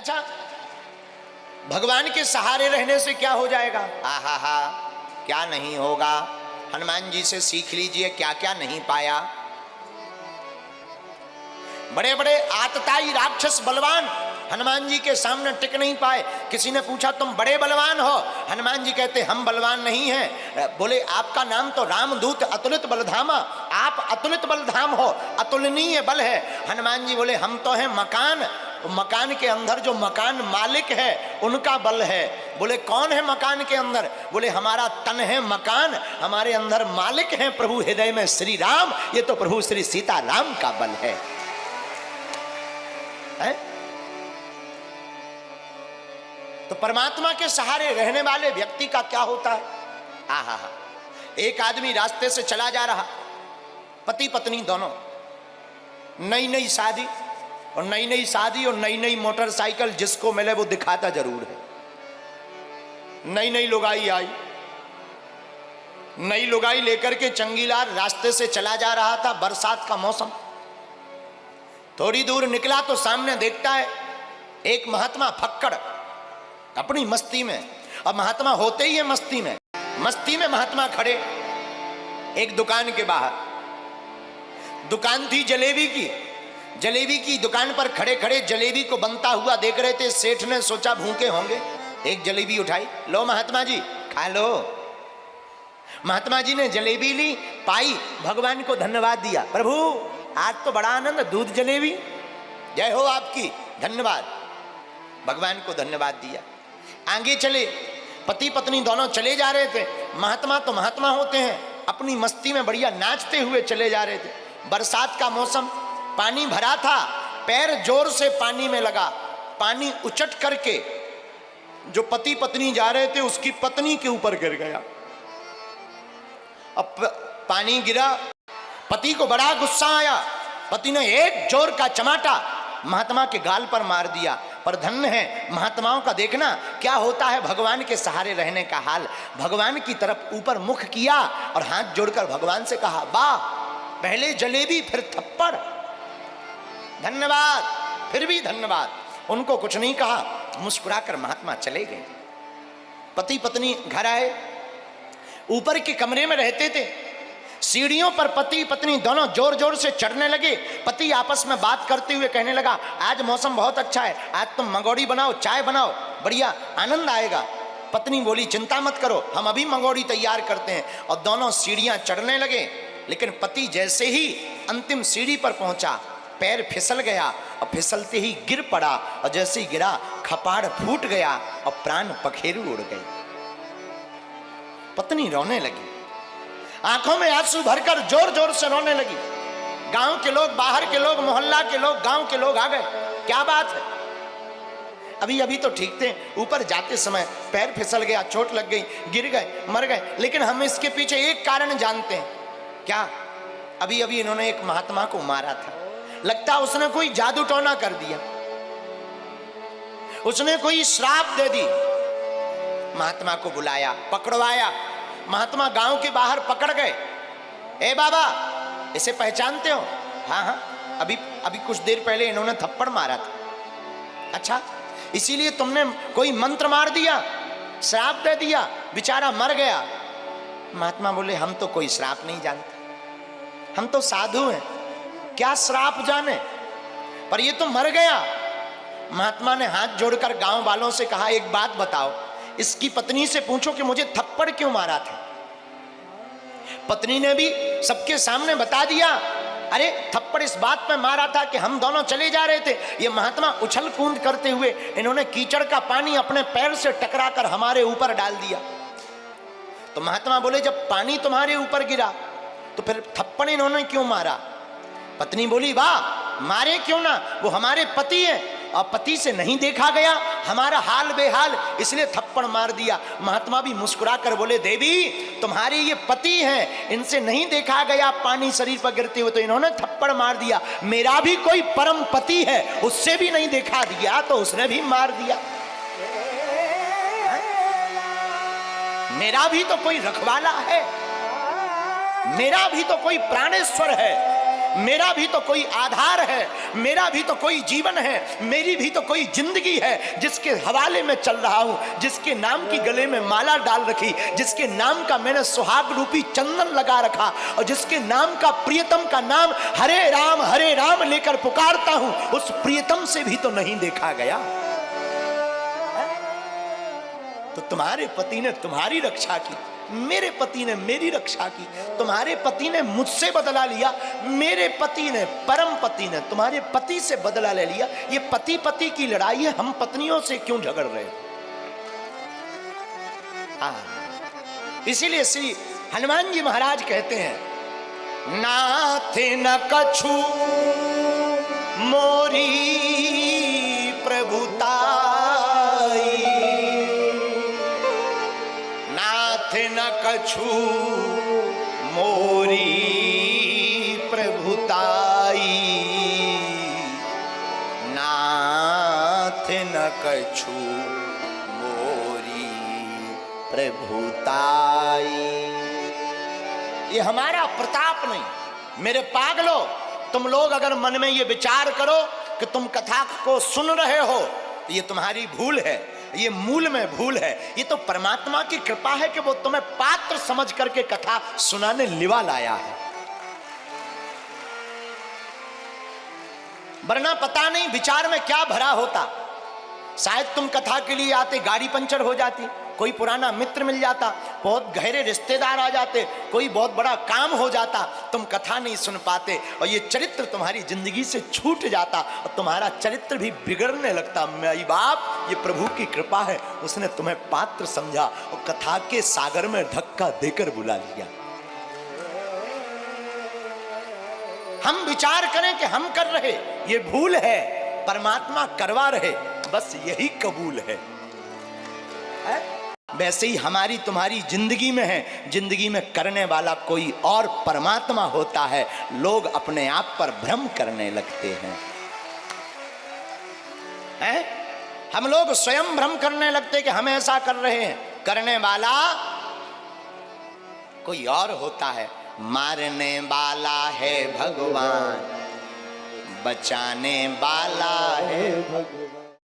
अच्छा, भगवान के सहारे रहने से क्या हो जाएगा? आहा हा, क्या नहीं होगा। हनुमान जी से सीख लीजिए क्या क्या नहीं पाया। बड़े बड़े आतताई राक्षस बलवान हनुमान जी के सामने टिक नहीं पाए। किसी ने पूछा तुम बड़े बलवान हो? हनुमान जी कहते हम बलवान नहीं हैं। बोले आपका नाम तो रामदूत अतुलित बलधामा, आप अतुलित बलधाम हो, अतुलनीय बल है। हनुमान जी बोले हम तो हैं मकान, मकान के अंदर जो मकान मालिक है उनका बल है। बोले कौन है मकान के अंदर? बोले हमारा तन है मकान, हमारे अंदर मालिक है प्रभु हृदय में श्री राम, ये तो प्रभु श्री सीता राम का बल है। तो परमात्मा के सहारे रहने वाले व्यक्ति का क्या होता है? आहा हा, एक आदमी रास्ते से चला जा रहा, पति पत्नी दोनों, नई नई शादी और नई नई शादी और नई नई मोटरसाइकिल, जिसको मिले वो दिखाता जरूर है। नई नई लुगाई आई, नई लुगाई लेकर के चंगीलाल रास्ते से चला जा रहा था। बरसात का मौसम, थोड़ी दूर निकला तो सामने देखता है एक महात्मा फक्कड़ अपनी मस्ती में, अब महात्मा होते ही है मस्ती में, मस्ती में महात्मा खड़े एक दुकान के बाहर। दुकान थी जलेबी की, जलेबी की दुकान पर खड़े खड़े जलेबी को बनता हुआ देख रहे थे। सेठ ने सोचा भूखे होंगे, एक जलेबी उठाई, लो महात्मा जी खा लो। महात्मा जी ने जलेबी ली, पाई, भगवान को धन्यवाद दिया, प्रभु आज तो बड़ा आनंद, दूध जलेबी, जय हो आपकी, धन्यवाद। भगवान को धन्यवाद दिया, आगे चले। पति पत्नी दोनों चले जा रहे थे। महात्मा तो महात्मा होते हैं, अपनी मस्ती में बढ़िया नाचते हुए चले जा रहे थे। बरसात का मौसम, पानी भरा था, पैर जोर से पानी में लगा, पानी उचट करके जो पति पत्नी जा रहे थे उसकी पत्नी के ऊपर गिर गया। अब पानी गिरा, पति को बड़ा गुस्सा आया, पति ने एक जोर का चमाटा महात्मा के गाल पर मार दिया। पर धन्य है महात्माओं का देखना क्या होता है भगवान के सहारे रहने का हाल। भगवान की तरफ ऊपर मुख किया और हाथ जोड़कर भगवान से कहा, वाह, पहले जलेबी फिर थप्पड़, धन्यवाद, फिर भी धन्यवाद। उनको कुछ नहीं कहा, मुस्कुराकर महात्मा चले गए। पति पत्नी घर आए, ऊपर के कमरे में रहते थे। सीढ़ियों पर पति पत्नी दोनों जोर जोर से चढ़ने लगे। पति आपस में बात करते हुए कहने लगा, आज मौसम बहुत अच्छा है, आज तुम मंगोड़ी बनाओ, चाय बनाओ, बढ़िया आनंद आएगा। पत्नी बोली, चिंता मत करो, हम अभी मंगोड़ी तैयार करते हैं। और दोनों सीढ़ियां चढ़ने लगे। लेकिन पति जैसे ही अंतिम सीढ़ी पर पहुंचा, पैर फिसल गया और फिसलते ही गिर पड़ा, और जैसे ही गिरा खपाड़ फूट गया और प्राण पखेरु उड़ गए। पत्नी रोने लगी, आंखों में आंसू भरकर जोर जोर से रोने लगी। गांव के लोग, बाहर के लोग, मोहल्ला के लोग, गांव के लोग आ गए, क्या बात है? अभी अभी तो ठीक थे, ऊपर जाते समय पैर फिसल गया, चोट लग गई, गिर गए, मर गए। लेकिन हम इसके पीछे एक कारण जानते हैं, क्या? अभी अभी इन्होंने एक महात्मा को मारा था, लगता उसने कोई जादू टोना कर दिया, उसने कोई श्राप दे दी। महात्मा को बुलाया, पकड़वाया। महात्मा गांव के बाहर पकड़ गए। ए बाबा, इसे पहचानते हो? हाँ हाँ, अभी कुछ देर पहले इन्होंने थप्पड़ मारा था। अच्छा, इसीलिए तुमने कोई मंत्र मार दिया, श्राप दे दिया, बेचारा मर गया। महात्मा बोले, हम तो कोई श्राप नहीं जानते, हम तो साधु हैं, क्या श्राप जाने, पर ये तो मर गया। महात्मा ने हाथ जोड़कर गांव वालों से कहा, एक बात बताओ, इसकी पत्नी से पूछो कि मुझे थप्पड़ क्यों मारा था। पत्नी ने भी सबके सामने बता दिया, अरे थप्पड़ इस बात पे मारा था कि हम दोनों चले जा रहे थे, ये महात्मा उछल कूद करते हुए इन्होंने कीचड़ का पानी अपने पैर से टकराकर हमारे ऊपर डाल दिया। तो महात्मा बोले, जब पानी तुम्हारे ऊपर गिरा तो फिर थप्पड़ इन्होंने क्यों मारा? पत्नी बोली, वाह, मारे क्यों ना, वो हमारे पति हैं और पति से नहीं देखा गया, हमारा हाल बेहाल, इसलिए थप्पड़ मार दिया। महात्मा भी मुस्कुरा कर बोले, देवी तुम्हारे ये पति हैं, इनसे नहीं देखा गया पानी शरीर पर गिरते हुए, तो इन्होंने थप्पड़ मार दिया। मेरा भी कोई परम पति है, उससे भी नहीं देखा दिया तो उसने भी मार दिया। मेरा भी तो कोई रखवाला है, मेरा भी तो कोई प्राणेश्वर है, मेरा भी तो कोई आधार है, मेरा भी तो कोई जीवन है, मेरी भी तो कोई जिंदगी है जिसके हवाले में चल रहा हूं, जिसके नाम की गले में माला डाल रखी, जिसके नाम का मैंने सुहाग रूपी चंदन लगा रखा, और जिसके नाम का प्रियतम का नाम हरे राम लेकर पुकारता हूं, उस प्रियतम से भी तो नहीं देखा गया। तो तुम्हारे पति ने तुम्हारी रक्षा की, मेरे पति ने मेरी रक्षा की, तुम्हारे पति ने मुझसे बदला लिया, मेरे पति ने, परम पति ने तुम्हारे पति से बदला ले लिया। ये पति पति की लड़ाई है, हम पत्नियों से क्यों झगड़ रहे? इसीलिए श्री हनुमान जी महाराज कहते हैं, नाथ न कछु मोरी प्रभुताई, नाथ न कछु मोरी प्रभुताई, नाथ न कछु मोरी प्रभुताई। ये हमारा प्रताप नहीं। मेरे पागलों, तुम लोग अगर मन में ये विचार करो कि तुम कथा को सुन रहे हो, तो ये तुम्हारी भूल है, ये मूल में भूल है। ये तो परमात्मा की कृपा है कि वो तुम्हें पात्र समझ करके कथा सुनाने लिवा लाया है, वरना पता नहीं विचार में क्या भरा होता। शायद तुम कथा के लिए आते, गाड़ी पंचर हो जाती, कोई पुराना मित्र मिल जाता, बहुत गहरे रिश्तेदार आ जाते, कोई बहुत बड़ा काम हो जाता, तुम कथा नहीं सुन पाते और ये चरित्र तुम्हारी जिंदगी से छूट जाता और तुम्हारा चरित्र भी बिगड़ने लगता। माई बाप, ये प्रभु की कृपा है, उसने तुम्हें पात्र समझा और कथा के सागर में धक्का देकर बुला लिया। हम विचार करें कि हम कर रहे, ये भूल है, परमात्मा करवा रहे, बस यही कबूल है। वैसे ही हमारी तुम्हारी जिंदगी में है, जिंदगी में करने वाला कोई और परमात्मा होता है, लोग अपने आप पर भ्रम करने लगते हैं। हम लोग स्वयं भ्रम करने लगते कि हम ऐसा कर रहे हैं, करने वाला कोई और होता है। मारने वाला है भगवान, बचाने वाला है भगवान।